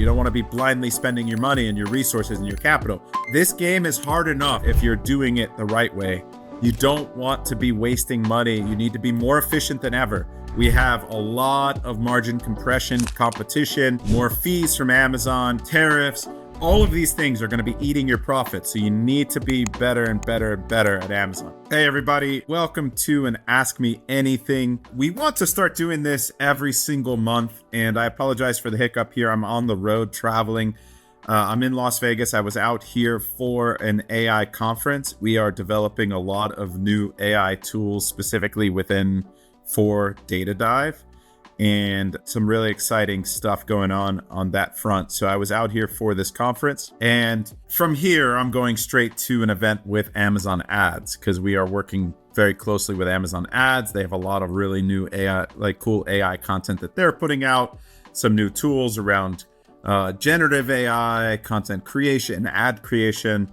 You don't want to be blindly spending your money and your resources and your capital. This game is hard enough if you're doing it the right way. You don't want to be wasting money. You need to be more efficient than ever. We have a lot of margin compression, competition, more fees from Amazon, tariffs. All of these things are going to be eating your profits. So you need to be better and better and better at Amazon. Hey, everybody. Welcome to an Ask Me Anything. We want to start doing this every single month. And I apologize for the hiccup here. I'm on the road traveling. I'm in Las Vegas. I was out here for an AI conference. We are developing a lot of new AI tools specifically for Data Dive, and some really exciting stuff going on that front. So I was out here for this conference, and from here I'm going straight to an event with Amazon Ads because we are working very closely with Amazon Ads. They have a lot of really new AI, like cool AI content that they're putting out, some new tools around generative AI, content creation, ad creation,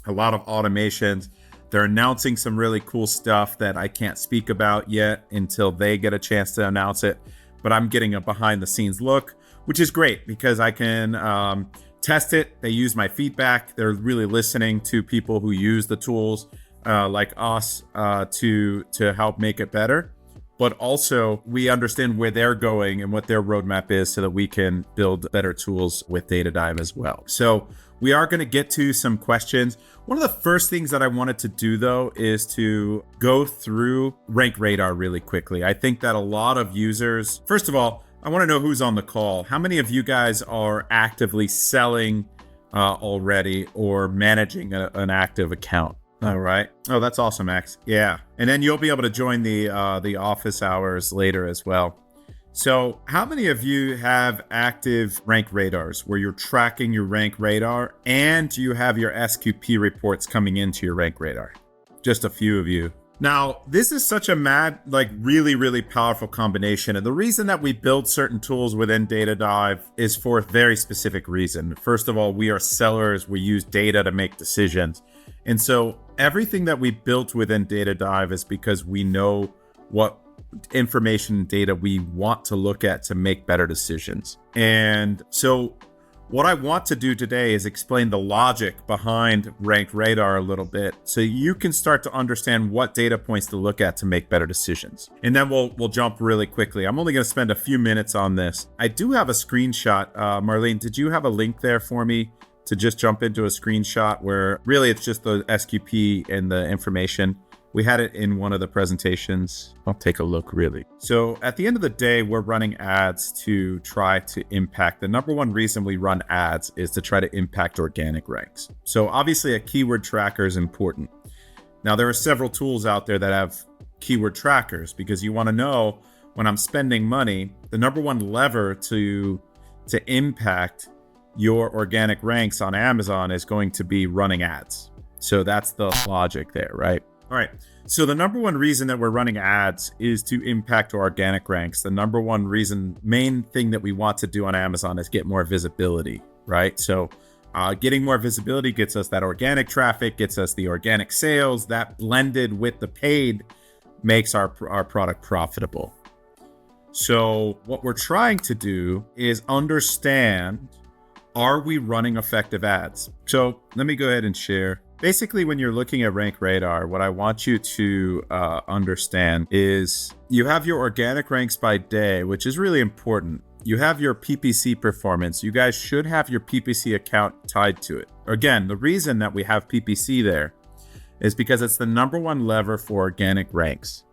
a lot of automations. They're announcing some really cool stuff that I can't speak about yet until they get a chance to announce it. But I'm getting a behind the scenes look, which is great because I can test it. They use my feedback. They're really listening to people who use the tools like us to help make it better. But also we understand where they're going and what their roadmap is so that we can build better tools with Data Dive as well. So we are going to get to some questions. One of the first things that I wanted to do, though, is to go through Rank Radar really quickly. I think that a lot of users, first of all, I want to know who's on the call. How many of you guys are actively selling already or managing an active account? All right. Oh, that's awesome, Max. Yeah. And then you'll be able to join the office hours later as well. So how many of you have active Rank Radars where you're tracking your Rank Radar and you have your SQP reports coming into your Rank Radar? Just a few of you. Now, this is such a really, really powerful combination. And the reason that we build certain tools within Data Dive is for a very specific reason. First of all, we are sellers. We use data to make decisions. And so everything that we built within Data Dive is because we know what information and data we want to look at to make better decisions. And so what I want to do today is explain the logic behind Rank Radar a little bit so you can start to understand what data points to look at to make better decisions. And then we'll jump really quickly. I'm only going to spend a few minutes on this. I do have a screenshot. Marlene, did you have a link there for me to just jump into a screenshot where really it's just the SQP and the information? We had it in one of the presentations. I'll take a look really. So at the end of the day, we're running ads to try to impact. The number one reason we run ads is to try to impact organic ranks. So obviously a keyword tracker is important. Now there are several tools out there that have keyword trackers because you want to know when I'm spending money, the number one lever to impact your organic ranks on Amazon is going to be running ads. So that's the logic there, right? All right. So the number one reason that we're running ads is to impact our organic ranks. The number one main thing that we want to do on Amazon is get more visibility, right? So getting more visibility gets us that organic traffic, gets us the organic sales. That blended with the paid makes our product profitable. So what we're trying to do is understand, are we running effective ads? So let me go ahead and share. Basically, when you're looking at Rank Radar, what I want you to understand is you have your organic ranks by day, which is really important. You have your PPC performance. You guys should have your PPC account tied to it. Again, the reason that we have PPC there is because it's the number one lever for organic ranks.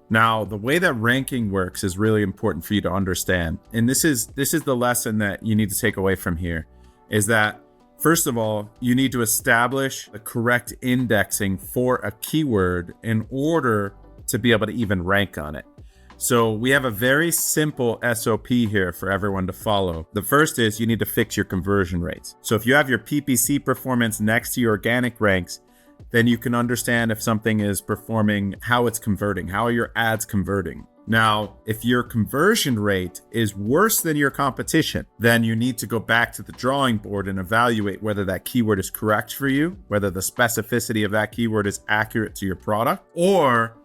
Now, the way that ranking works is really important for you to understand. And this is the lesson that you need to take away from here, is that first of all, you need to establish the correct indexing for a keyword in order to be able to even rank on it. So we have a very simple SOP here for everyone to follow. The first is you need to fix your conversion rates. So if you have your PPC performance next to your organic ranks, then you can understand if something is performing, how it's converting, how are your ads converting. Now, if your conversion rate is worse than your competition, then you need to go back to the drawing board and evaluate whether that keyword is correct for you, whether the specificity of that keyword is accurate to your product, or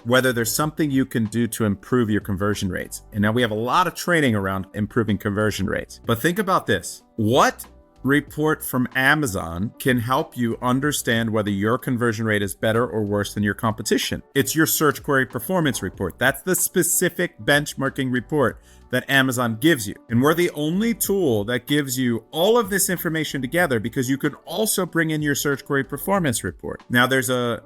whether there's something you can do to improve your conversion rates. And now we have a lot of training around improving conversion rates. But think about this. What report from Amazon can help you understand whether your conversion rate is better or worse than your competition? It's your search query performance report. That's the specific benchmarking report that Amazon gives you. And we're the only tool that gives you all of this information together, because you can also bring in your search query performance report. Now the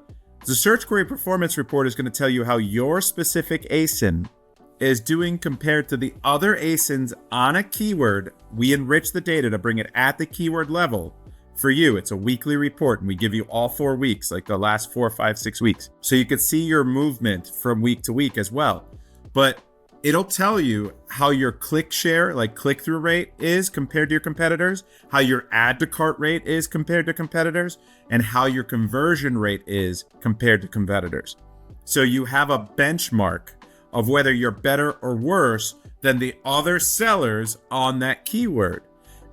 search query performance report is going to tell you how your specific ASIN is doing compared to the other ASINs on a keyword. We enrich the data to bring it at the keyword level. For you, it's a weekly report, and we give you all 4 weeks, like the last 4, 5, 6 weeks. So you can see your movement from week to week as well. But it'll tell you how your click share, like click-through rate, is compared to your competitors, how your add to cart rate is compared to competitors, and how your conversion rate is compared to competitors. So you have a benchmark of whether you're better or worse than the other sellers on that keyword.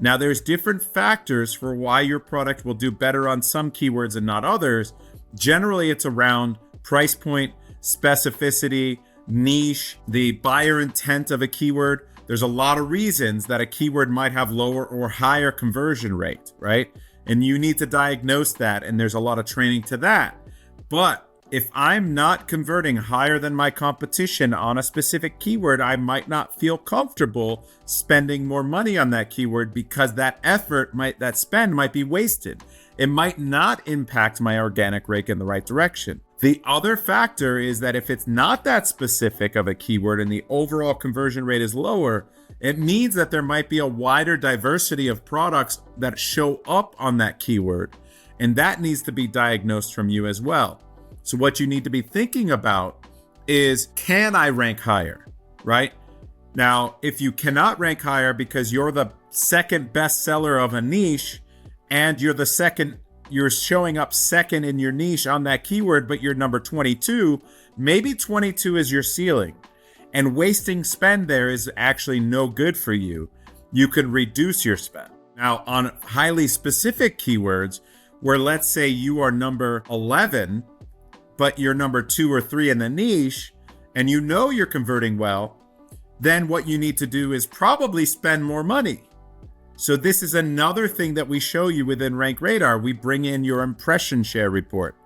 Now, there's different factors for why your product will do better on some keywords and not others. Generally, it's around price point, specificity, niche, the buyer intent of a keyword. There's a lot of reasons that a keyword might have lower or higher conversion rate, right? And you need to diagnose that, and there's a lot of training to that. But if I'm not converting higher than my competition on a specific keyword, I might not feel comfortable spending more money on that keyword, because that spend might be wasted. It might not impact my organic rate in the right direction. The other factor is that if it's not that specific of a keyword and the overall conversion rate is lower, it means that there might be a wider diversity of products that show up on that keyword, and that needs to be diagnosed from you as well. So what you need to be thinking about is, can I rank higher, right? Now, if you cannot rank higher because you're the second best seller of a niche, and you're showing up second in your niche on that keyword, but you're number 22, maybe 22 is your ceiling. And wasting spend there is actually no good for you. You can reduce your spend. Now, on highly specific keywords, where let's say you are number 11, but you're number 2 or 3 in the niche, and you know you're converting well, then what you need to do is probably spend more money. So this is another thing that we show you within Rank Radar. We bring in your impression share report.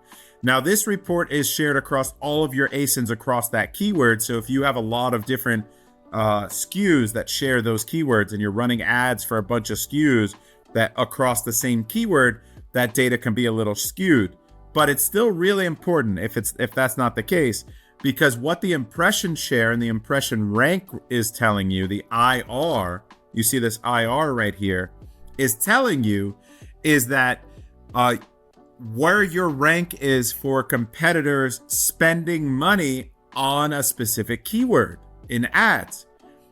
Now, this report is shared across all of your ASINs across that keyword. So if you have a lot of different SKUs that share those keywords, and you're running ads for a bunch of SKUs that across the same keyword, that data can be a little skewed. But it's still really important if that's not the case, because what the impression share and the impression rank is telling you, the IR, you see this IR right here, is telling you is that where your rank is for competitors spending money on a specific keyword in ads.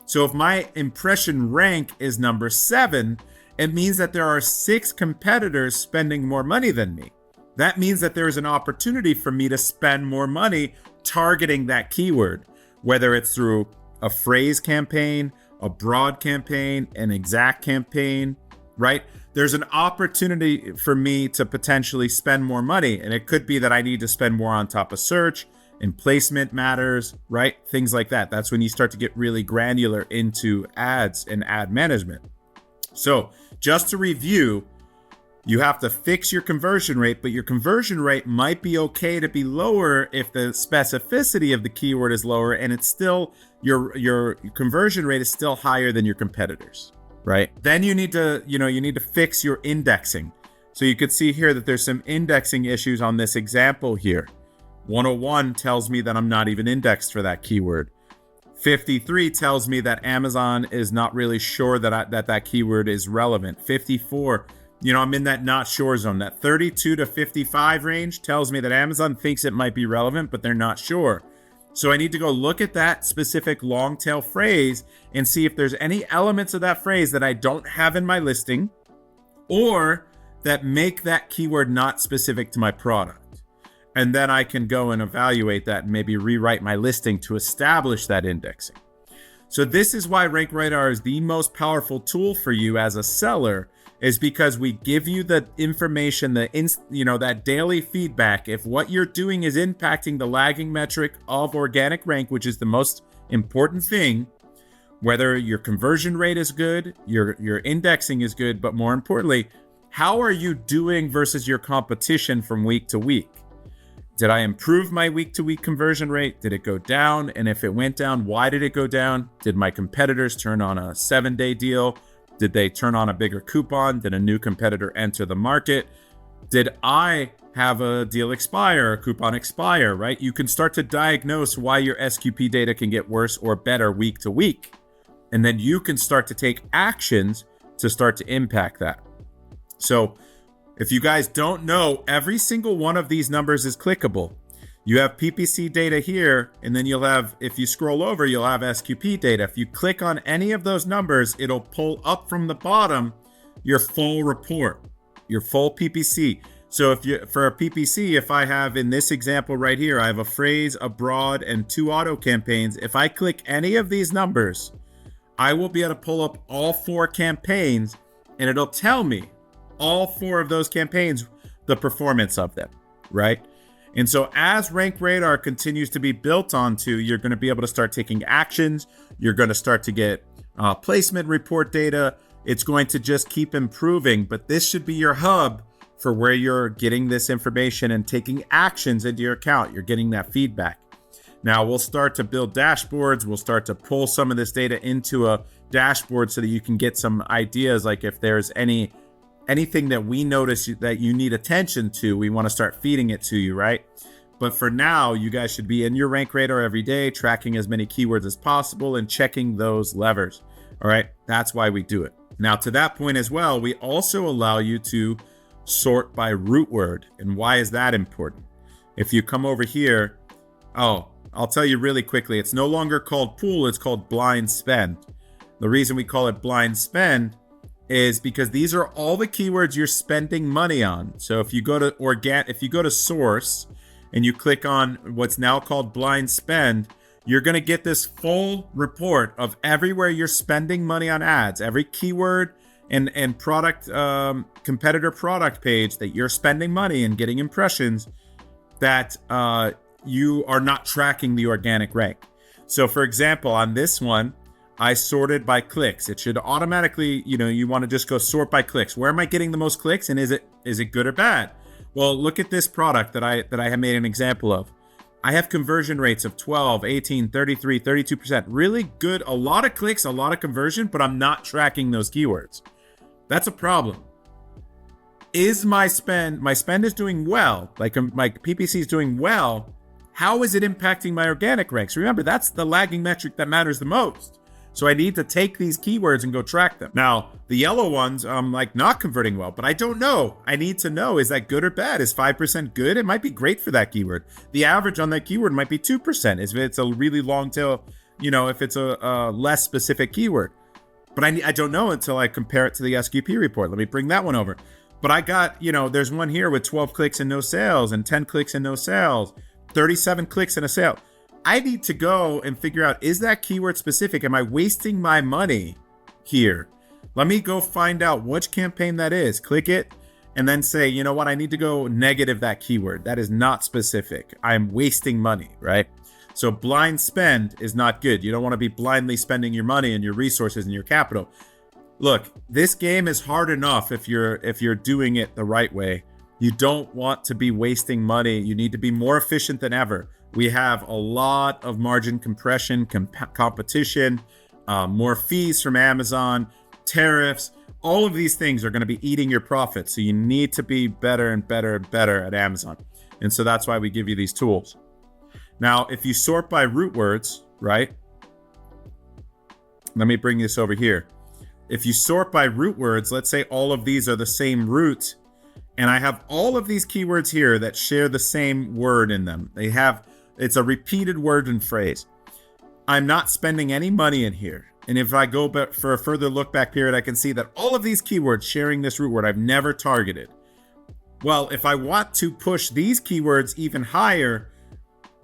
So if my impression rank is number 7, it means that there are 6 competitors spending more money than me. That means that there is an opportunity for me to spend more money targeting that keyword, whether it's through a phrase campaign, a broad campaign, an exact campaign, right? There's an opportunity for me to potentially spend more money. And it could be that I need to spend more on top of search, and placement matters, right? Things like that. That's when you start to get really granular into ads and ad management. So just to review, you have to fix your conversion rate, but your conversion rate might be okay to be lower if the specificity of the keyword is lower, and it's still your conversion rate is still higher than your competitors, right? Then you need to fix your indexing. So you could see here that there's some indexing issues on this example here. 101 tells me that I'm not even indexed for that keyword. 53 tells me that Amazon is not really sure that keyword is relevant. 54, I'm in that not sure zone. That 32 to 55 range tells me that Amazon thinks it might be relevant, but they're not sure. So I need to go look at that specific long tail phrase and see if there's any elements of that phrase that I don't have in my listing, or that make that keyword not specific to my product. And then I can go and evaluate that and maybe rewrite my listing to establish that indexing. So this is why Rank Radar is the most powerful tool for you as a seller, is because we give you the information, that daily feedback. If what you're doing is impacting the lagging metric of organic rank, which is the most important thing, whether your conversion rate is good, your indexing is good, but more importantly, how are you doing versus your competition from week to week? Did I improve my week-to-week conversion rate? Did it go down? And if it went down, why did it go down? Did my competitors turn on a 7-day deal? Did they turn on a bigger coupon? Did a new competitor enter the market? Did I have a deal expire, a coupon expire, right? You can start to diagnose why your SQP data can get worse or better week to week. And then you can start to take actions to start to impact that. So if you guys don't know, every single one of these numbers is clickable. You have PPC data here, and then you'll have, if you scroll over, you'll have SQP data. If you click on any of those numbers, it'll pull up from the bottom your full report, your full PPC. So for a PPC, if I have in this example right here, I have a phrase, a broad, and 2 auto campaigns. If I click any of these numbers, I will be able to pull up all 4 campaigns, and it'll tell me all 4 of those campaigns, the performance of them, right? And so as Rank Radar continues to be built onto, you're going to be able to start taking actions. You're going to start to get placement report data. It's going to just keep improving, but this should be your hub for where you're getting this information and taking actions into your account. You're getting that feedback. Now we'll start to build dashboards. We'll start to pull some of this data into a dashboard so that you can get some ideas, like if there's anything that we notice that you need attention to, we want to start feeding it to you, right? But for now, you guys should be in your Rank Radar every day, tracking as many keywords as possible and checking those levers. All right, that's why we do it. Now, to that point as well, we also allow you to sort by root word. And why is that important? If you come over here, I'll tell you really quickly, it's no longer called pool, it's called blind spend. The reason we call it blind spend is because these are all the keywords you're spending money on. So if you go to source and you click on what's now called blind spend, you're going to get this full report of everywhere you're spending money on ads, every keyword and product, competitor product page that you're spending money and getting impressions that you are not tracking the organic rank. So for example, on this one, I sorted by clicks. It should automatically, you want to just go sort by clicks. Where am I getting the most clicks, and is it good or bad? Well, look at this product that I have made an example of. I have conversion rates of 12, 18, 33, 32%. Really good, a lot of clicks, a lot of conversion, but I'm not tracking those keywords. That's a problem. Is my spend is doing well, like my PPC is doing well. How is it impacting my organic ranks? Remember, that's the lagging metric that matters the most. So I need to take these keywords and go track them. Now, the yellow ones, I'm not converting well, but I don't know. I need to know, is that good or bad? Is 5% good? It might be great for that keyword. The average on that keyword might be 2% if it's a really long tail, if it's a less specific keyword. But I don't know until I compare it to the SQP report. Let me bring that one over. But I got, there's one here with 12 clicks and no sales, and 10 clicks and no sales, 37 clicks and a sale. I need to go and figure out, is that keyword specific? Am I wasting my money here? Let me go find out which campaign that is. Click it and then say, you know what? I need to go negative that keyword. That is not specific. I'm wasting money, right? So blind spend is not good. You don't want to be blindly spending your money and your resources and your capital. Look, this game is hard enough if you're doing it the right way. You don't want to be wasting money. You need to be more efficient than ever. We have a lot of margin compression, competition, more fees from Amazon, tariffs. All of these things are going to be eating your profits. So you need to be better and better and better at Amazon. And so that's why we give you these tools. Now, if you sort by root words, right? Let me bring this over here. If you sort by root words, let's say all of these are the same root, and I have all of these keywords here that share the same word in them. It's a repeated word and phrase. I'm not spending any money in here. And if I go back for a further look back period, I can see that all of these keywords sharing this root word I've never targeted. Well, if I want to push these keywords even higher,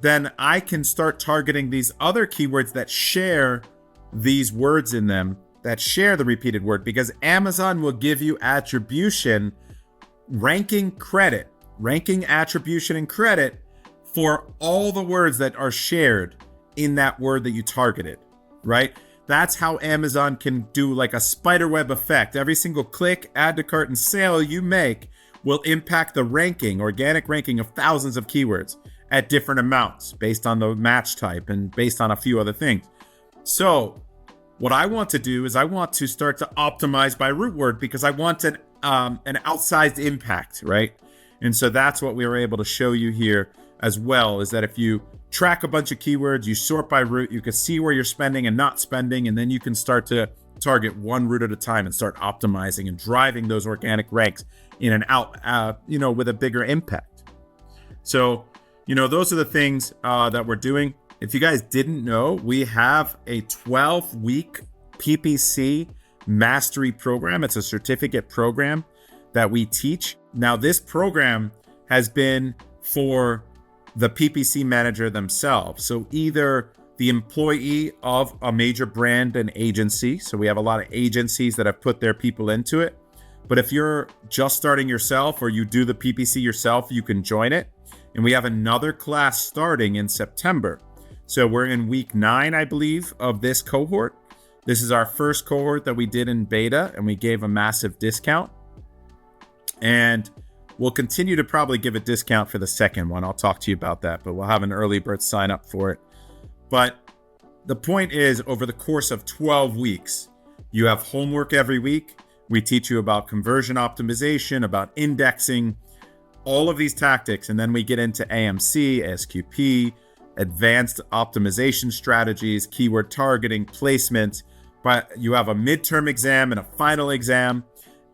then I can start targeting these other keywords that share these words in them that share the repeated word, because Amazon will give you attribution, ranking attribution and credit for all the words that are shared in that word that you targeted, right? That's how Amazon can do like a spiderweb effect. Every single click, add to cart, and sale you make will impact the ranking, organic ranking of thousands of keywords at different amounts based on the match type and based on a few other things. So what I want to do is I want to start to optimize by root word, because I want an outsized impact, right? And so that's what we were able to show you here as well, is that if you track a bunch of keywords, you sort by root, you can see where you're spending and not spending, and then you can start to target one root at a time and start optimizing and driving those organic ranks in and out, with a bigger impact. So, those are the things that we're doing. If you guys didn't know, we have a 12-week PPC mastery program. It's a certificate program that we teach. Now, this program has been for the PPC manager themselves. So either the employee of a major brand and agency. So we have a lot of agencies that have put their people into it. But if you're just starting yourself or you do the PPC yourself, you can join it. And we have another class starting in September. So we're in week 9, I believe, of this cohort. This is our first cohort that we did in beta, and we gave a massive discount. And we'll continue to probably give a discount for the second one. I'll talk to you about that, but we'll have an early bird sign up for it. But the point is, over the course of 12 weeks, you have homework every week. We teach you about conversion optimization, about indexing, all of these tactics. And then we get into AMC, SQP, advanced optimization strategies, keyword targeting, placement. But you have a midterm exam and a final exam.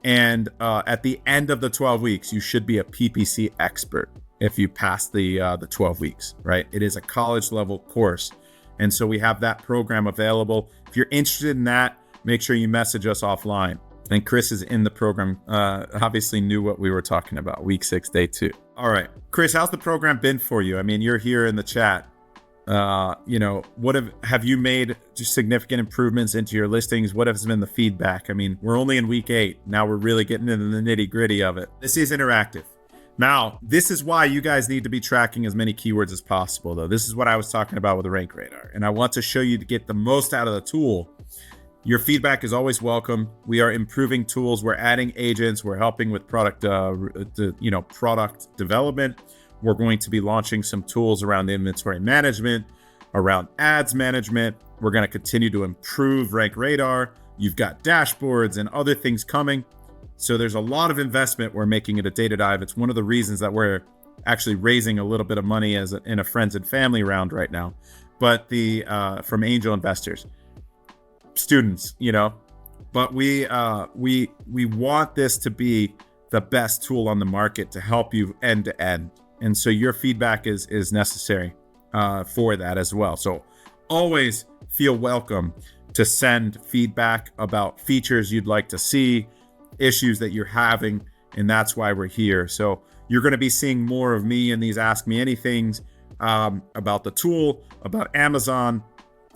And at the end of the 12 weeks, you should be a PPC expert if you pass the 12 weeks, right? It is a college level course. And so we have that program available. If you're interested in that, make sure you message us offline. And Chris is in the program, obviously knew what we were talking about, week 6, day 2. All right, Chris, how's the program been for you? I mean, you're here in the chat. What have you made significant improvements into your listings? What has been the feedback? I mean, we're only in week 8. Now we're really getting into the nitty gritty of it. This is interactive. Now, this is why you guys need to be tracking as many keywords as possible, though. This is what I was talking about with the Rank Radar. And I want to show you to get the most out of the tool. Your feedback is always welcome. We are improving tools. We're adding agents. We're helping with product development. We're going to be launching some tools around inventory management, around ads management. We're going to continue to improve Rank Radar. You've got dashboards and other things coming. So there's a lot of investment we're making at a Data Dive. It's one of the reasons that we're actually raising a little bit of money in a friends and family round right now, but from angel investors, students, but we want this to be the best tool on the market to help you end to end. And so your feedback is necessary for that as well. So always feel welcome to send feedback about features you'd like to see, issues that you're having, and that's why we're here. So you're going to be seeing more of me in these Ask Me Anythings about the tool, about Amazon,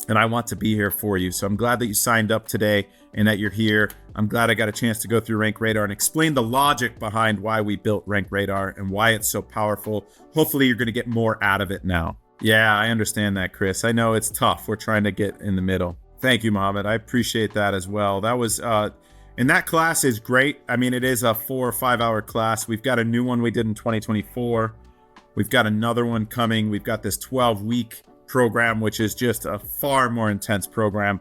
and I want to be here for you. So I'm glad that you signed up today and that you're here. I'm glad I got a chance to go through Rank Radar and explain the logic behind why we built Rank Radar and why it's so powerful. Hopefully you're going to get more out of it now. Yeah, I understand that, Chris. I know it's tough. We're trying to get in the middle. Thank you, Mohammed. I appreciate that as well. That was, and that class is great. I mean, it is a 4 or 5 hour class. We've got a new one we did in 2024. We've got another one coming. We've got this 12-week program, which is just a far more intense program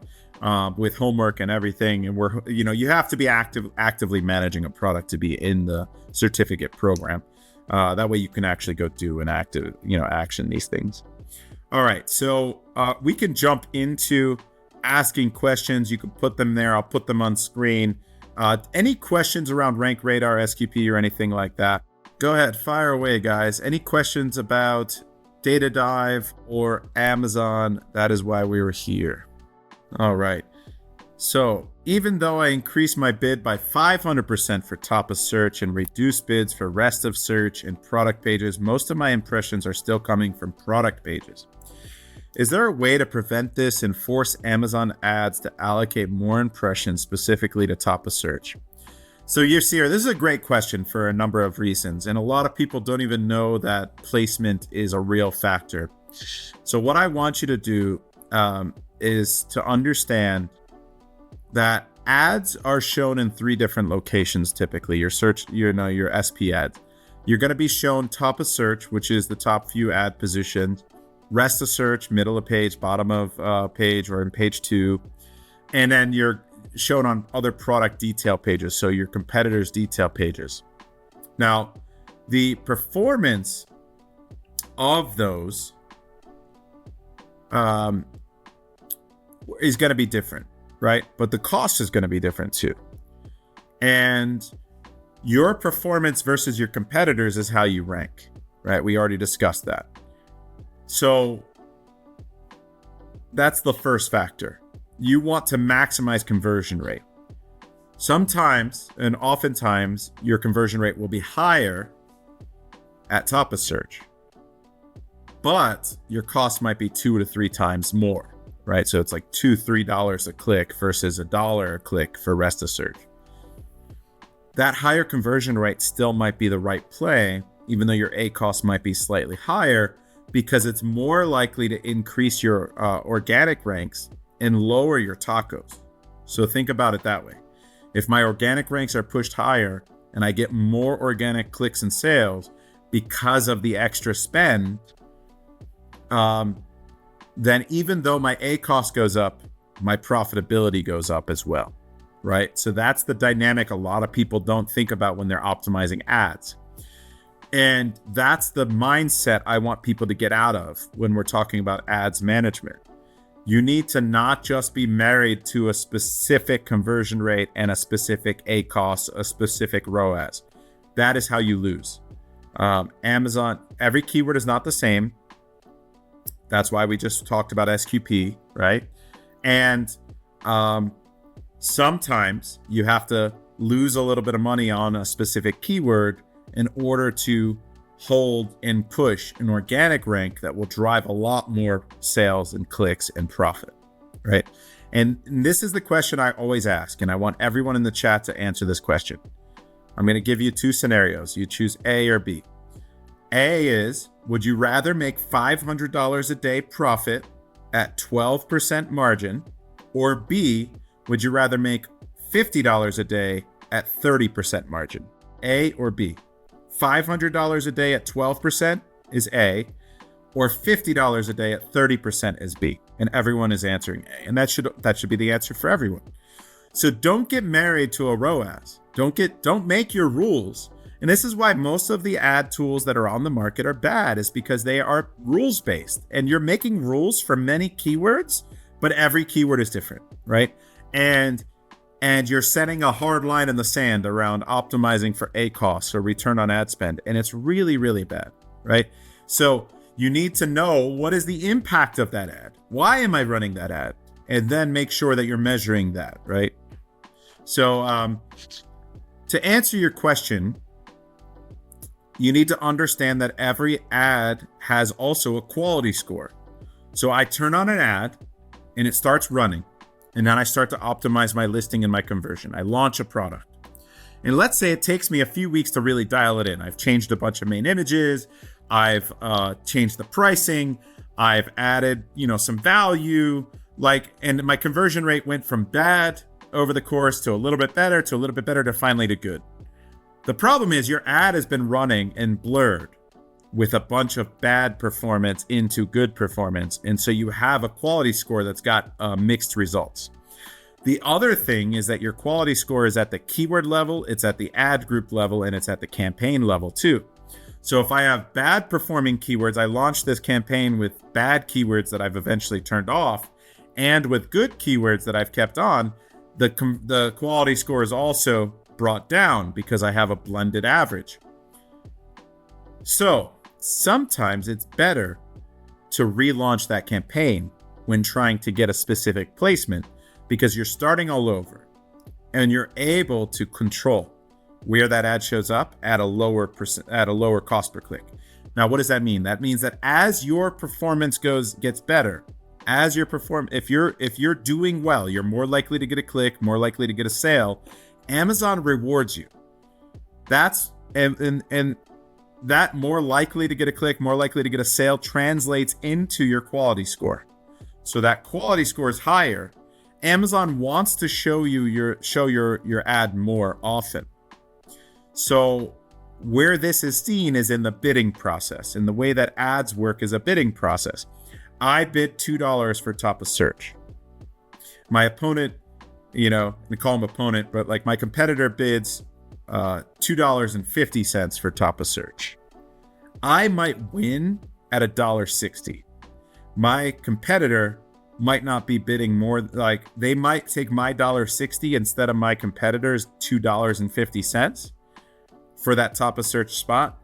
with homework and everything. And you have to be actively managing a product to be in the certificate program. That way you can actually go do an active, action these things. All right, so we can jump into asking questions. You can put them there. I'll put them on screen. Any questions around Rank Radar, SQP, or anything like that? Go ahead, fire away, guys. Any questions about Data Dive or Amazon? That is why we were here. All right. So even though I increased my bid by 500% for top of search and reduced bids for rest of search and product pages, most of my impressions are still coming from product pages. Is there a way to prevent this and force Amazon ads to allocate more impressions specifically to top of search? So Yasir, this is a great question for a number of reasons. And a lot of people don't even know that placement is a real factor. So what I want you to do is to understand that ads are shown in 3 different locations typically. Your search, your SP ads. You're going to be shown top of search, which is the top few ad positions, rest of search, middle of page, bottom of page, or in page 2. And then you're shown on other product detail pages, so your competitors' detail pages. Now, the performance of those is going to be different, right? But the cost is going to be different too. And your performance versus your competitors is how you rank, right? We already discussed that. So that's the first factor. You want to maximize conversion rate. Sometimes, and oftentimes, your conversion rate will be higher at top of search, but your cost might be 2 to 3 times more, right? So it's like $2-3 a click versus $1 a click for rest of search. That higher conversion rate still might be the right play, even though your A cost might be slightly higher, because it's more likely to increase your organic ranks and lower your tacos. So think about it that way. If my organic ranks are pushed higher and I get more organic clicks and sales because of the extra spend, then even though my A cost goes up, my profitability goes up as well, right? So that's the dynamic a lot of people don't think about when they're optimizing ads. And that's the mindset I want people to get out of when we're talking about ads management. You need to not just be married to a specific conversion rate and a specific A cost, a specific ROAS. That is how you lose. Amazon, every keyword is not the same. That's why we just talked about SQP, right? And sometimes you have to lose a little bit of money on a specific keyword in order to hold and push an organic rank that will drive a lot more sales and clicks and profit, right? And this is the question I always ask, and I want everyone in the chat to answer this question. I'm going to give you 2 scenarios. You choose A or B. A is, would you rather make $500 a day profit at 12% margin, or B, would you rather make $50 a day at 30% margin? A or B? $500 a day at 12% is A, or $50 a day at 30% is B. And everyone is answering A. And that should be the answer for everyone. So don't get married to a ROAS. Don't make your rules. And this is why most of the ad tools that are on the market are bad, is because they are rules based. And you're making rules for many keywords, but every keyword is different, right? And you're setting a hard line in the sand around optimizing for A costs or return on ad spend. And it's really, really bad, right? So you need to know, what is the impact of that ad? Why am I running that ad? And then make sure that you're measuring that, right? So to answer your question, you need to understand that every ad has also a quality score. So I turn on an ad and it starts running. And then I start to optimize my listing and my conversion. I launch a product. And let's say it takes me a few weeks to really dial it in. I've changed a bunch of main images. I've changed the pricing. I've added, some value. And my conversion rate went from bad over the course to a little bit better to finally to good. The problem is your ad has been running and blurred with a bunch of bad performance into good performance. And so you have a quality score that's got mixed results. The other thing is that your quality score is at the keyword level, it's at the ad group level, and it's at the campaign level too. So if I have bad performing keywords, I launched this campaign with bad keywords that I've eventually turned off, and with good keywords that I've kept on, the quality score is also brought down because I have a blended average. So sometimes it's better to relaunch that campaign when trying to get a specific placement, because you're starting all over and you're able to control where that ad shows up at a lower cost per click. Now, what does that mean? That means that as your performance gets better, as your if you're doing well, you're more likely to get a click, more likely to get a sale. Amazon rewards you. That's and that more likely to get a click, more likely to get a sale translates into your quality score. So that quality score is higher. Amazon wants to show your ad more often. So where this is seen is in the bidding process. And the way that ads work is a bidding process. I bid $2 for top of search. My opponent, we call him opponent, but like my competitor bids $2.50 for top of search. I might win at $1.60. My competitor might not be bidding more, like they might take my $1.60 instead of my competitor's $2.50 for that top of search spot,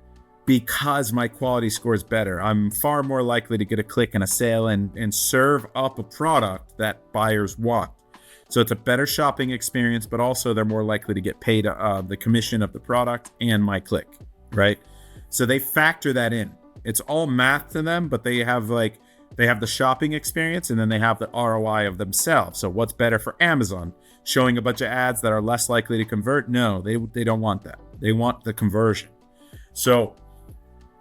because my quality score is better. I'm far more likely to get a click and a sale and serve up a product that buyers want. So it's a better shopping experience, but also they're more likely to get paid the commission of the product and my click, right? So they factor that in. It's all math to them, but they have the shopping experience and then they have the ROI of themselves. So what's better for Amazon? Showing a bunch of ads that are less likely to convert? No, they don't want that. They want the conversion. So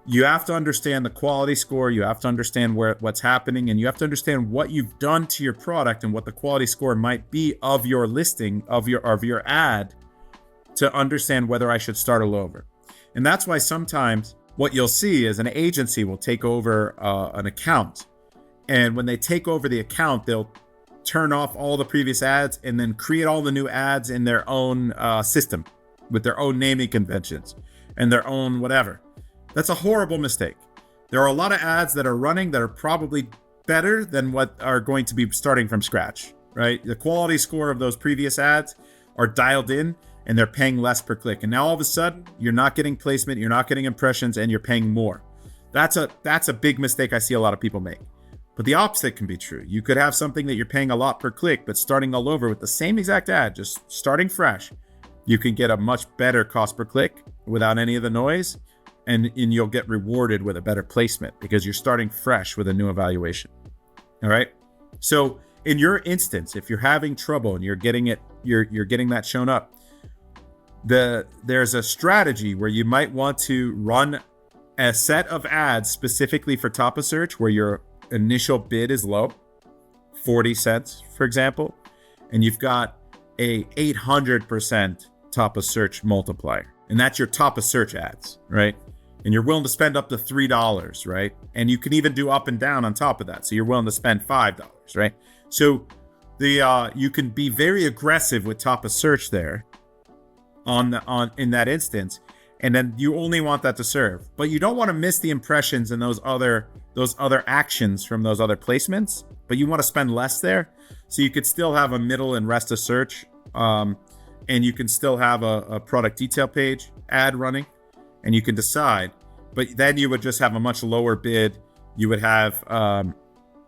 you have to understand the quality score. You have to understand what's happening, and you have to understand what you've done to your product and what the quality score might be of your listing, of your ad, to understand whether I should start all over. And that's why sometimes what you'll see is an agency will take over an account. And when they take over the account, they'll turn off all the previous ads and then create all the new ads in their own system with their own naming conventions and their own whatever. That's a horrible mistake. There are a lot of ads that are running that are probably better than what are going to be starting from scratch, right? The quality score of those previous ads are dialed in and they're paying less per click. And now all of a sudden, you're not getting placement, you're not getting impressions, and you're paying more. That's a big mistake I see a lot of people make. But the opposite can be true. You could have something that you're paying a lot per click, but starting all over with the same exact ad, just starting fresh, you can get a much better cost per click without any of the noise, and you'll get rewarded with a better placement because you're starting fresh with a new evaluation. All right. So in your instance, if you're having trouble and you're getting that shown up, there's a strategy where you might want to run a set of ads specifically for top of search where your initial bid is low, 40 cents, for example, and you've got a 800% top of search multiplier. And that's your top of search ads, right? And you're willing to spend up to $3, right? And you can even do up and down on top of that. So you're willing to spend $5, right? So you can be very aggressive with top of search there in that instance. And then you only want that to serve, but you don't want to miss the impressions and those other actions from those other placements, but you want to spend less there. So you could still have a middle and rest of search, and you can still have a product detail page ad running, and you can decide, but then you would just have a much lower bid. You would have,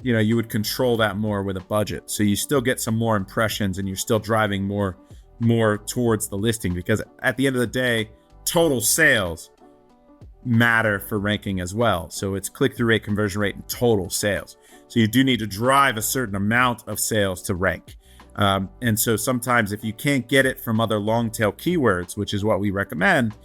you would control that more with a budget. So you still get some more impressions and you're still driving more towards the listing, because at the end of the day, total sales matter for ranking as well. So it's click-through rate, conversion rate, and total sales. So you do need to drive a certain amount of sales to rank. And so sometimes if you can't get it from other long tail keywords, which is what we recommend,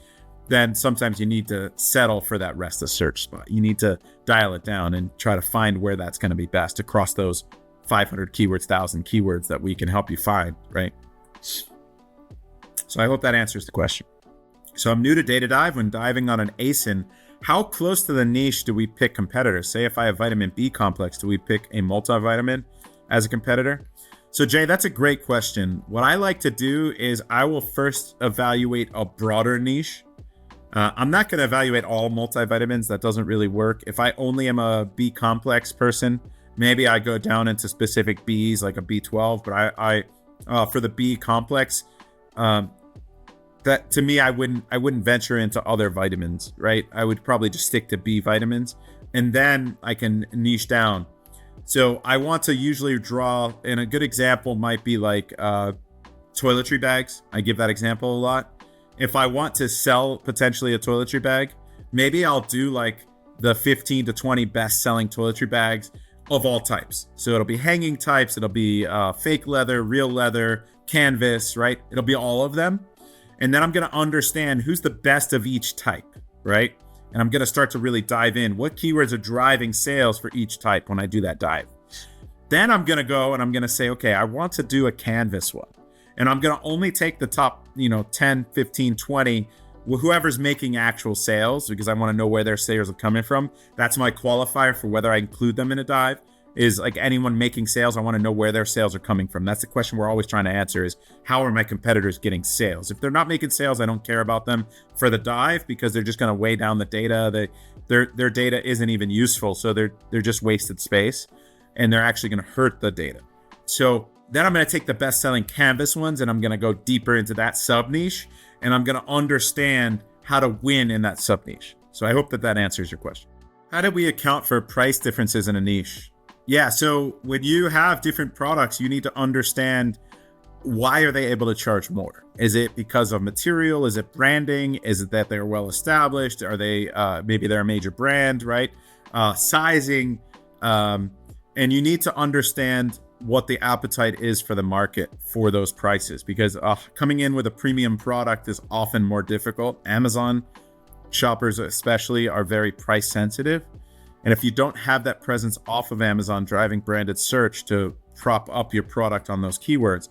then sometimes you need to settle for that rest of search spot. You need to dial it down and try to find where that's going to be best across those 500 keywords, 1,000 keywords that we can help you find, right? So I hope that answers the question. So I'm new to data dive. When diving on an ASIN, how close to the niche do we pick competitors? Say if I have vitamin B complex, do we pick a multivitamin as a competitor? So Jay, that's a great question. What I like to do is I will first evaluate a broader niche. I'm not going to evaluate all multivitamins. That doesn't really work. If I only am a B complex person, maybe I go down into specific Bs like a B12. But I for the B complex, that to me, I wouldn't venture into other vitamins, right? I would probably just stick to B vitamins, and then I can niche down. So I want to usually draw, and a good example might be like toiletry bags. I give that example a lot. If I want to sell potentially a toiletry bag, maybe I'll do like the 15 to 20 best selling toiletry bags of all types. So it'll be hanging types, it'll be fake leather, real leather, canvas, right? It'll be all of them. And then I'm going to understand who's the best of each type, right? And I'm going to start to really dive in. What keywords are driving sales for each type when I do that dive? Then I'm going to go and I'm going to say, okay, I want to do a canvas one. And I'm going to only take the top, 10, 15, 20, whoever's making actual sales, because I want to know where their sales are coming from. That's my qualifier for whether I include them in a dive. Is like anyone making sales, I want to know where their sales are coming from. That's the question we're always trying to answer, is how are my competitors getting sales? If they're not making sales, I don't care about them for the dive, because they're just going to weigh down the data. Their data isn't even useful, so they're just wasted space, and they're actually going to hurt the data. So then I'm going to take the best selling canvas ones and I'm going to go deeper into that sub niche, and I'm going to understand how to win in that sub niche. So I hope that answers your question. How do we account for price differences in a niche? Yeah, so when you have different products, you need to understand, why are they able to charge more? Is it because of material? Is it branding? Is it that they're well established? Are they maybe they're a major brand, right? Sizing, and you need to understand what the appetite is for the market for those prices, because coming in with a premium product is often more difficult. Amazon shoppers especially are very price sensitive. And if you don't have that presence off of Amazon driving branded search to prop up your product on those keywords,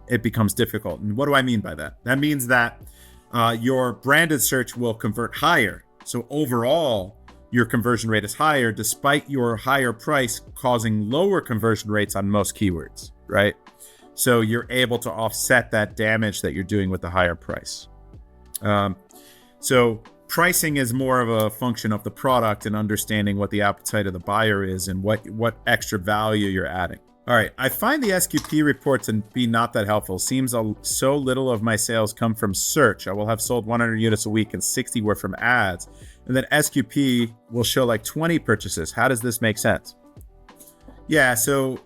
it becomes difficult. And what do I mean by that? That means that your branded search will convert higher. So overall, your conversion rate is higher, despite your higher price causing lower conversion rates on most keywords, right? So you're able to offset that damage that you're doing with the higher price. So pricing is more of a function of the product and understanding what the appetite of the buyer is and what extra value you're adding. All right, I find the SQP report to be not that helpful. Seems so little of my sales come from search. I will have sold 100 units a week and 60 were from ads. And then SQP will show like 20 purchases. How does this make sense? Yeah, so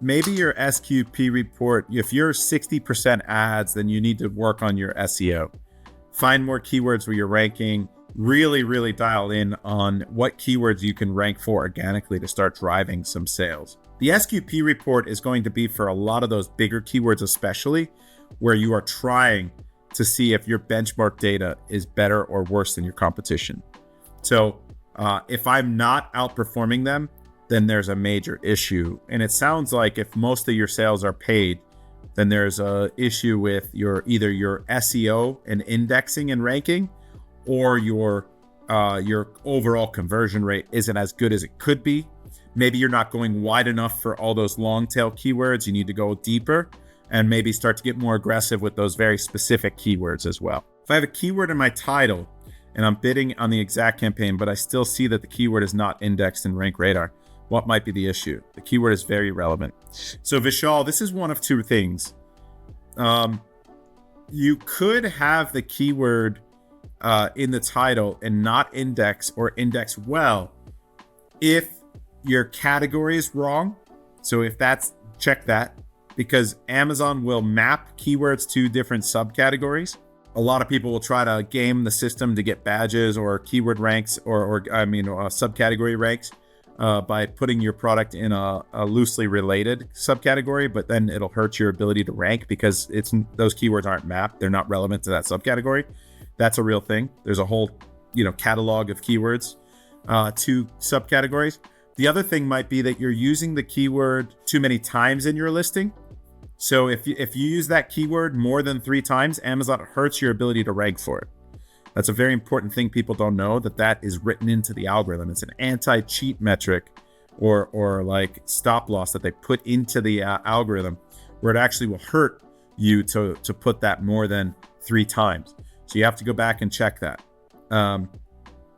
maybe your SQP report, if you're 60% ads, then you need to work on your SEO. Find more keywords where you're ranking. Really dial in on what keywords you can rank for organically to start driving some sales. The SQP report is going to be for a lot of those bigger keywords, especially where you are trying to see if your benchmark data is better or worse than your competition. So if I'm not outperforming them, then there's a major issue. And it sounds like if most of your sales are paid, then there's a issue with either your SEO and indexing and ranking, or your overall conversion rate isn't as good as it could be. Maybe you're not going wide enough for all those long tail keywords. You need to go deeper and maybe start to get more aggressive with those very specific keywords as well. If I have a keyword in my title and I'm bidding on the exact campaign, but I still see that the keyword is not indexed in Rank Radar, what might be the issue? The keyword is very relevant. So Vishal, this is one of two things. You could have the keyword in the title and not index or index well if your category is wrong. So if that's, check that, because Amazon will map keywords to different subcategories. A lot of people will try to game the system to get badges or keyword ranks or subcategory ranks by putting your product in a loosely related subcategory, but then it'll hurt your ability to rank because those keywords aren't mapped. They're not relevant to that subcategory. That's a real thing. There's a whole, catalog of keywords to subcategories. The other thing might be that you're using the keyword too many times in your listing. So if you use that keyword more than 3 times, Amazon hurts your ability to rank for it. That's a very important thing people don't know, that is written into the algorithm. It's an anti-cheat metric or like stop loss that they put into the algorithm, where it actually will hurt you to put that more than 3 times. So you have to go back and check that.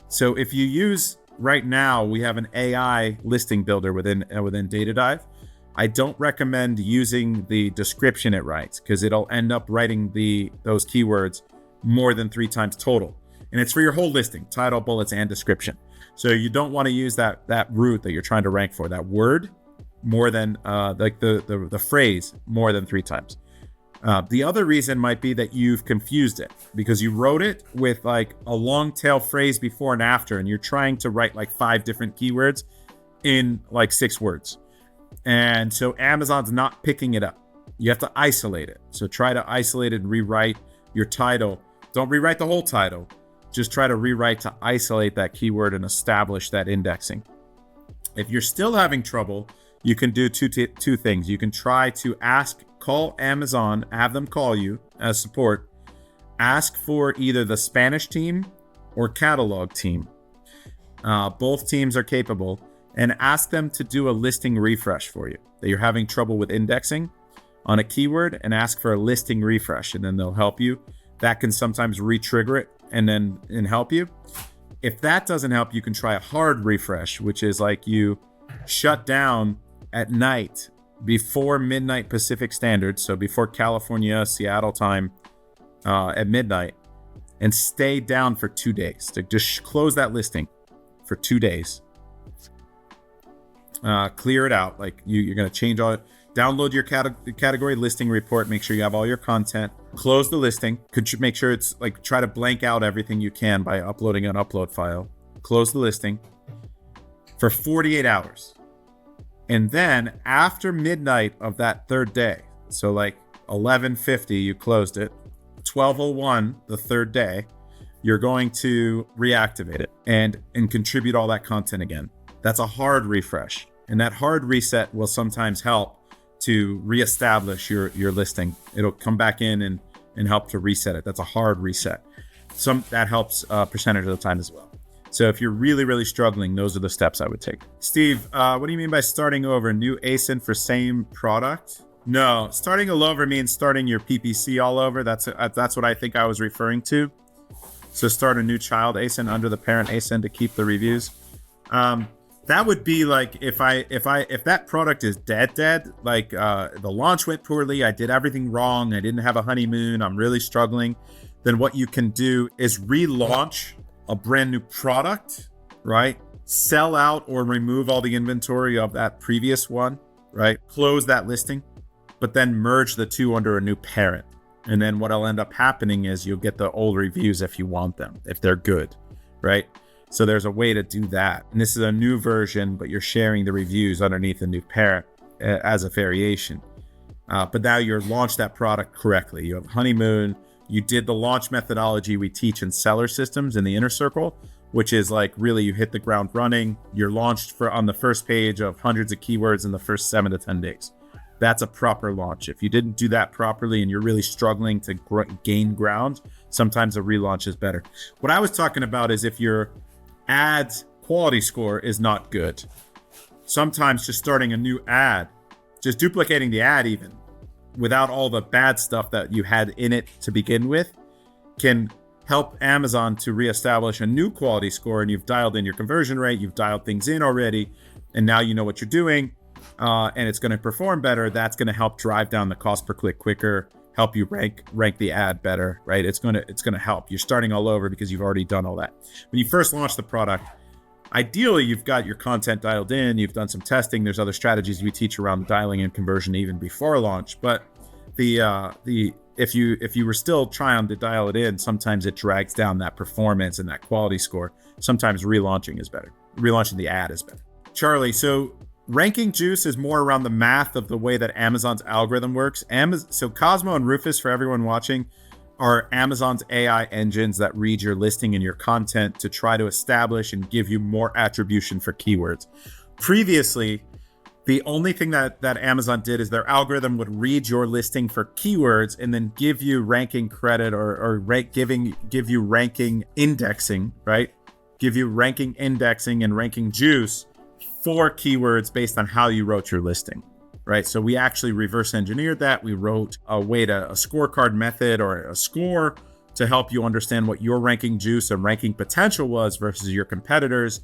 So if you use, right now, we have an AI listing builder within DataDive. I don't recommend using the description it writes, because it'll end up writing those keywords more than 3 times total. And it's for your whole listing, title, bullets, and description. So you don't want to use that root that you're trying to rank for, that word, more than like the phrase more than 3 times. The other reason might be that you've confused it because you wrote it with like a long tail phrase before and after, and you're trying to write like 5 different keywords in like 6 words. And so Amazon's not picking it up. You have to isolate it. So try to isolate it and rewrite your title. Don't rewrite the whole title. Just try to rewrite to isolate that keyword and establish that indexing. If you're still having trouble, you can do two things. You can try to call Amazon, have them call you as support, ask for either the Spanish team or catalog team. Both teams are capable, and ask them to do a listing refresh for you. That you're having trouble with indexing on a keyword, and ask for a listing refresh, and then they'll help you. That can sometimes re-trigger it and help you. If that doesn't help, you can try a hard refresh, which is like you shut down at night before midnight Pacific Standard, so before California, Seattle time at midnight, and stay down for 2 days. To just close that listing for 2 days. Clear it out. Like you're going to change all it. Download your category listing report. Make sure you have all your content. Close the listing. Could make sure it's like try to blank out everything you can by uploading an upload file. Close the listing for 48 hours. And then after midnight of that third day, so like 11:50, you closed it. 12:01, the third day, you're going to reactivate it and contribute all that content again. That's a hard refresh. And that hard reset will sometimes help to reestablish your listing. It'll come back in and help to reset it. That's a hard reset. That helps a percentage of the time as well. So if you're really, really struggling, those are the steps I would take. Steve, what do you mean by starting over? New ASIN for same product? No, starting all over means starting your PPC all over. That's what I think I was referring to. So start a new child ASIN under the parent ASIN to keep the reviews. That would be like if that product is dead, like the launch went poorly, I did everything wrong, I didn't have a honeymoon, I'm really struggling, then what you can do is relaunch a brand new product, right? Sell out or remove all the inventory of that previous one, right? Close that listing, but then merge the two under a new parent. And then what'll end up happening is you'll get the old reviews if you want them, if they're good, right? So there's a way to do that. And this is a new version, but you're sharing the reviews underneath the new parent as a variation. But now you're launched that product correctly. You have honeymoon. You did the launch methodology we teach in seller systems in the inner circle, which is like really you hit the ground running. You're launched on the first page of hundreds of keywords in the first 7 to 10 days. That's a proper launch. If you didn't do that properly and you're really struggling to gain ground, sometimes a relaunch is better. What I was talking about is if your ads quality score is not good. Sometimes just starting a new ad, just duplicating the ad even without all the bad stuff that you had in it to begin with, can help Amazon to reestablish a new quality score. And you've dialed in your conversion rate, you've dialed things in already, and now you know what you're doing, and it's going to perform better. That's going to help drive down the cost per click quicker, help you rank the ad better, right? It's going to help. You're starting all over because you've already done all that. When you first launch the product, ideally you've got your content dialed in, you've done some testing. There's other strategies we teach around dialing in conversion even before launch. But if you were still trying to dial it in, sometimes it drags down that performance and that quality score. Sometimes relaunching is better. Relaunching the ad is better. Charlie, so ranking juice is more around the math of the way that Amazon's algorithm works. So Cosmo and Rufus, for everyone watching, are Amazon's AI engines that read your listing and your content to try to establish and give you more attribution for keywords. Previously, the only thing that Amazon did is their algorithm would read your listing for keywords and then give you ranking credit or give you ranking indexing, right? Give you ranking indexing and ranking juice for keywords based on how you wrote your listing, right? So we actually reverse engineered that. We wrote a scorecard method or a score to help you understand what your ranking juice and ranking potential was versus your competitors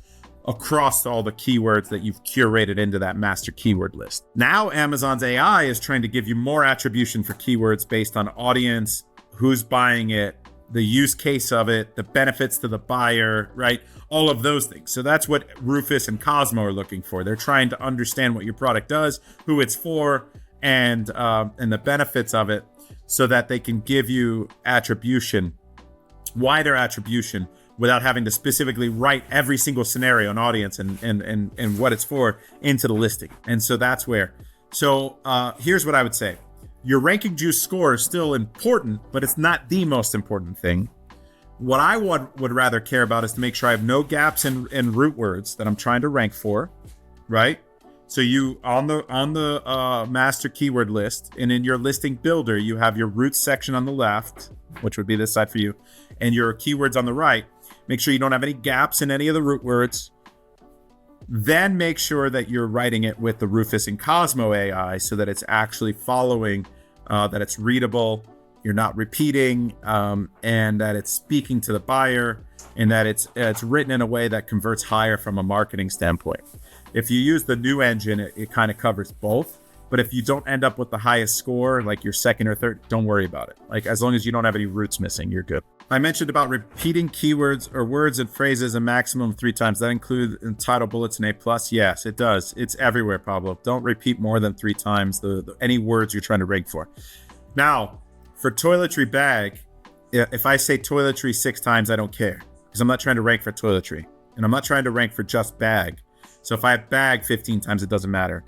across all the keywords that you've curated into that master keyword list. Now Amazon's AI is trying to give you more attribution for keywords based on audience, who's buying it, the use case of it, the benefits to the buyer, right? All of those things. So that's what Rufus and Cosmo are looking for. They're trying to understand what your product does, who it's for, and the benefits of it, so that they can give you attribution, wider attribution, without having to specifically write every single scenario and audience and what it's for into the listing. And so that's where. So here's what I would say. Your ranking juice score is still important, but it's not the most important thing. What I would rather care about is to make sure I have no gaps in root words that I'm trying to rank for, right? So you on the master keyword list, and in your listing builder, you have your roots section on the left, which would be this side for you, and your keywords on the right. Make sure you don't have any gaps in any of the root words. Then make sure that you're writing it with the Rufus and Cosmo AI so that it's actually following, that it's readable, you're not repeating, and that it's speaking to the buyer, and that it's written in a way that converts higher from a marketing standpoint. If you use the new engine, it kind of covers both. But if you don't end up with the highest score, like your second or third, don't worry about it. Like, as long as you don't have any roots missing, you're good. I mentioned about repeating keywords or words and phrases a maximum of 3 times. That include in title, bullets, and A+? Yes, it does. It's everywhere, Pablo. Don't repeat more than 3 times any words you're trying to rank for. Now, for toiletry bag, if I say toiletry 6 times, I don't care, because I'm not trying to rank for toiletry, and I'm not trying to rank for just bag. So if I have bag 15 times, it doesn't matter.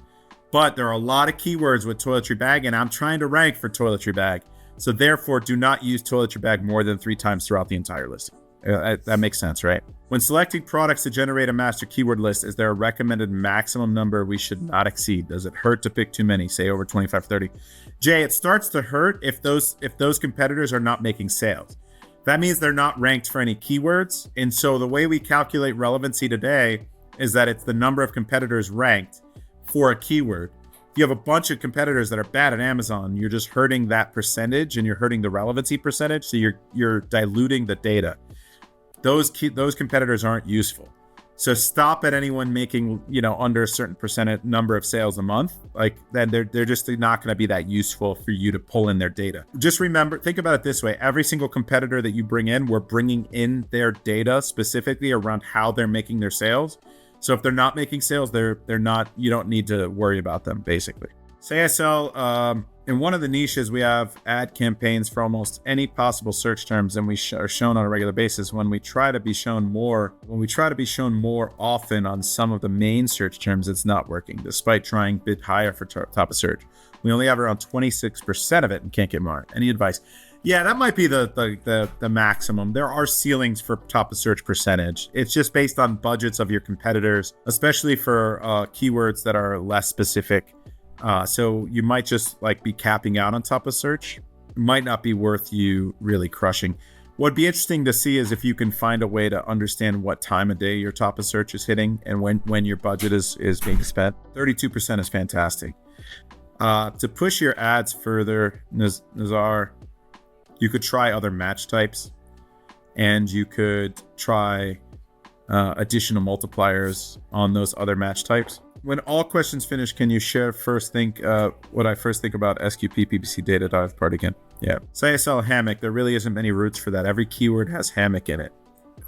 But there are a lot of keywords with toiletry bag, and I'm trying to rank for toiletry bag. So therefore, do not use toiletry bag more than 3 times throughout the entire listing. That makes sense, right? When selecting products to generate a master keyword list, is there a recommended maximum number we should not exceed? Does it hurt to pick too many, say over 25, 30? Jay, it starts to hurt if those competitors are not making sales. That means they're not ranked for any keywords. And so the way we calculate relevancy today is that it's the number of competitors ranked for a keyword. If you have a bunch of competitors that are bad at Amazon, you're just hurting that percentage, and you're hurting the relevancy percentage. So you're diluting the data. Those competitors aren't useful. So stop at anyone making, under a certain percentage number of sales a month. Like, then they're just not going to be that useful for you to pull in their data. Just remember, think about it this way. Every single competitor that you bring in, we're bringing in their data specifically around how they're making their sales. So if they're not making sales, they're not, you don't need to worry about them, basically. Say I sell, in one of the niches, we have ad campaigns for almost any possible search terms, and we are shown on a regular basis. When we try to be shown more often on some of the main search terms, it's not working, despite trying a bit higher for top of search. We only have around 26% of it and can't get more. Any advice? Yeah, that might be the maximum. There are ceilings for top of search percentage. It's just based on budgets of your competitors, especially for keywords that are less specific. So you might just be capping out on top of search. It might not be worth you really crushing. What'd be interesting to see is if you can find a way to understand what time of day your top of search is hitting and when your budget is being spent. 32% is fantastic. To push your ads further, Nazar, you could try other match types, and you could try additional multipliers on those other match types. When all questions finish, can you share what I first think about SQP PPC data dive part again? Yeah. Say I sell a hammock. There really isn't many roots for that. Every keyword has hammock in it.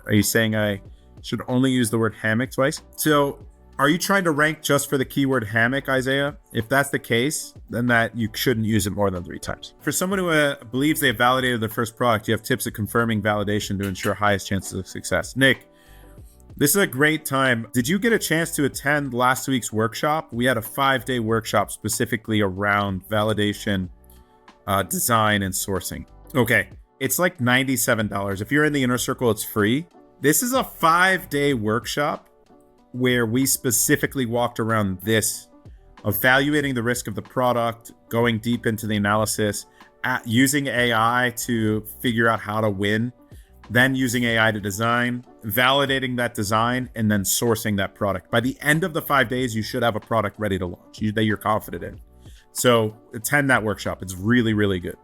Are you saying I should only use the word hammock twice? So are you trying to rank just for the keyword hammock, Isaiah? If that's the case, then that you shouldn't use it more than 3 times. For someone who believes they have validated their first product, you have tips of confirming validation to ensure highest chances of success. Nick, this is a great time. Did you get a chance to attend last week's workshop? We had a 5-day workshop specifically around validation, design, and sourcing. Okay, it's like $97. If you're in the inner circle, it's free. This is a 5-day workshop where we specifically walked around this, evaluating the risk of the product, going deep into the analysis, using AI to figure out how to win, then using AI to design, validating that design, and then sourcing that product. By the end of the 5 days, you should have a product ready to launch that you're confident in. So attend that workshop. It's really, really good.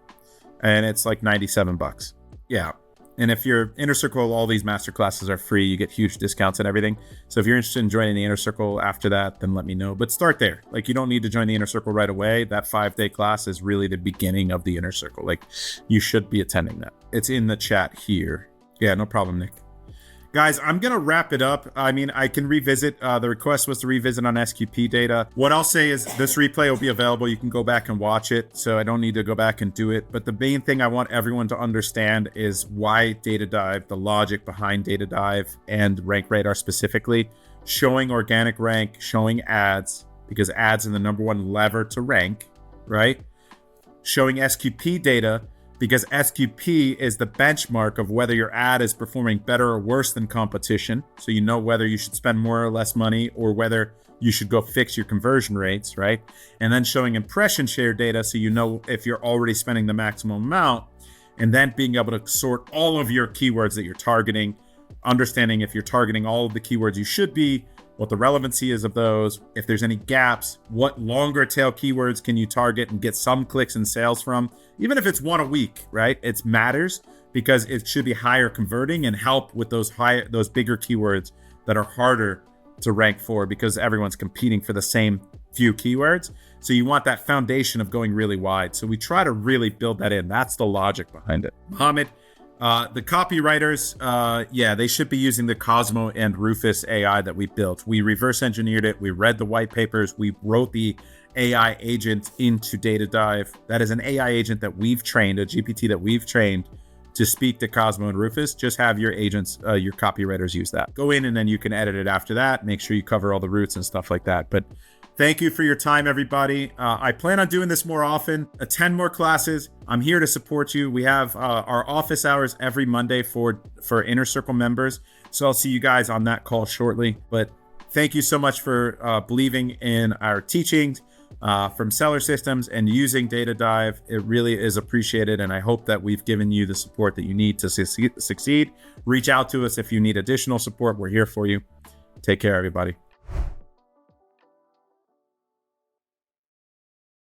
And it's like $97. Yeah. And if you're Inner Circle, all these masterclasses are free. You get huge discounts and everything. So if you're interested in joining the Inner Circle after that, then let me know. But start there. You don't need to join the Inner Circle right away. That 5-day class is really the beginning of the Inner Circle. You should be attending that. It's in the chat here. Yeah, no problem, Nick. Guys, I'm going to wrap it up. I mean, I can revisit. The request was to revisit on SQP data. What I'll say is this replay will be available. You can go back and watch it, so I don't need to go back and do it. But the main thing I want everyone to understand is why Data Dive, the logic behind Data Dive and Rank Radar specifically, showing organic rank, showing ads, because ads are the number one lever to rank, right? Showing SQP data, because SQP is the benchmark of whether your ad is performing better or worse than competition. So you know whether you should spend more or less money or whether you should go fix your conversion rates, right? And then showing impression share data so you know if you're already spending the maximum amount, and then being able to sort all of your keywords that you're targeting, understanding if you're targeting all of the keywords you should be, what the relevancy is of those, if there's any gaps, what longer tail keywords can you target and get some clicks and sales from, even if it's one a week, right? It matters because it should be higher converting and help with those bigger keywords that are harder to rank for because everyone's competing for the same few keywords. So you want that foundation of going really wide. So we try to really build that in. That's the logic behind it. Mohammed, the copywriters, they should be using the Cosmo and Rufus AI that we built. We reverse engineered it. We read the white papers. We wrote the AI agent into Data Dive. That is an AI agent that we've trained, a GPT that we've trained to speak to Cosmo and Rufus. Just have your agents, your copywriters use that. Go in and then you can edit it after that. Make sure you cover all the roots and stuff like that. But thank you for your time, everybody. I plan on doing this more often, attend more classes. I'm here to support you. We have our office hours every Monday for Inner Circle members. So I'll see you guys on that call shortly. But thank you so much for believing in our teachings from Seller Systems and using Data Dive. It really is appreciated. And I hope that we've given you the support that you need to succeed. Reach out to us if you need additional support. We're here for you. Take care, everybody.